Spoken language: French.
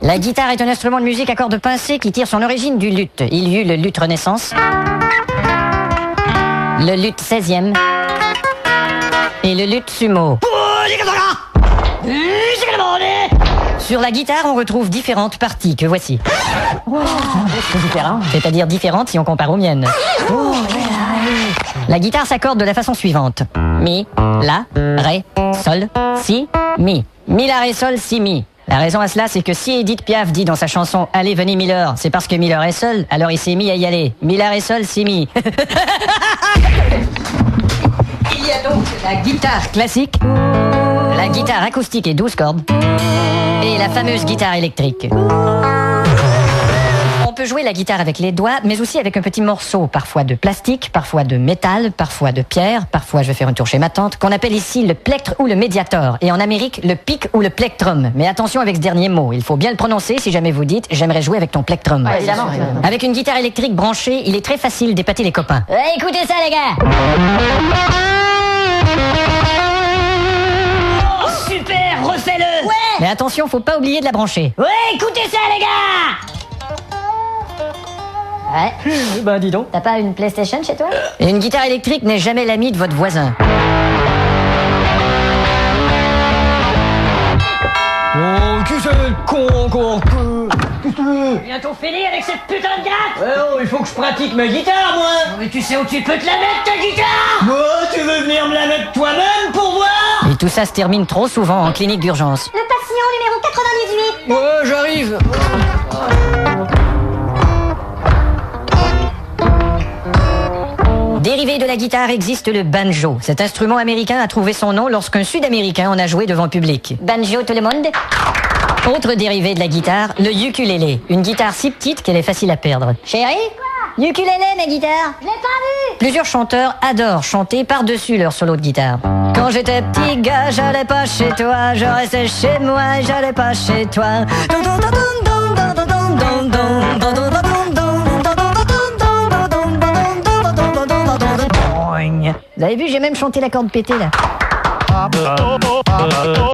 La guitare est un instrument de musique à cordes pincées qui tire son origine du luth. Il y eut le luth Renaissance, le luth 16e et le luth sumo. Sur la guitare, on retrouve différentes parties que voici. C'est différent. C'est-à-dire différentes si on compare aux miennes. La guitare s'accorde de la façon suivante. Mi, la, ré, sol, si, mi. Mi, la, ré, sol, si, mi. La raison à cela, c'est que si Edith Piaf dit dans sa chanson « Allez, venez Miller », c'est parce que Miller est seul, alors il s'est mis à y aller. Mi, la, ré, sol, si, mi. Il y a donc la guitare classique, la guitare acoustique et 12 cordes, et la fameuse guitare électrique. On peut jouer la guitare avec les doigts, mais aussi avec un petit morceau, parfois de plastique, parfois de métal, parfois de pierre, parfois je vais faire un tour chez ma tante, qu'on appelle ici le plectre ou le médiator, et en Amérique, le pic ou le plectrum. Mais attention avec ce dernier mot, il faut bien le prononcer si jamais vous dites « j'aimerais jouer avec ton plectrum ». Ouais, évidemment. Avec une guitare électrique branchée, il est très facile d'épater les copains. Écoutez ça les gars. Oh, super, refais-le. Ouais. Mais attention, faut pas oublier de la brancher. Ouais, écoutez ça les gars. Ouais. Bah dis donc. T'as pas une PlayStation chez toi? Et une guitare électrique n'est jamais l'ami de votre voisin. Oh, qui c'est le con encore? Qu'est-ce que tu veux? Bientôt fini avec cette putain de gratte. Ouais, oh, il faut que je pratique ma guitare, moi. Mais tu sais où tu peux te la mettre ta guitare? Moi, tu veux venir me la mettre toi-même pour voir? Et tout ça se termine trop souvent en clinique d'urgence. Le patient numéro 98. Ouais, j'arrive. Dérivé de la guitare existe le banjo. Cet instrument américain a trouvé son nom lorsqu'un Sud-Américain en a joué devant public. Banjo tout le monde. Autre dérivé de la guitare, le ukulélé. Une guitare si petite qu'elle est facile à perdre. Chérie? Quoi? Ukulélé, ma guitare. Je l'ai pas vu. Plusieurs chanteurs adorent chanter par-dessus leur solo de guitare. Quand j'étais petit gars, j'allais pas chez toi, je restais chez moi, j'allais pas chez toi. Vous avez vu, j'ai même chanté la corde pétée là.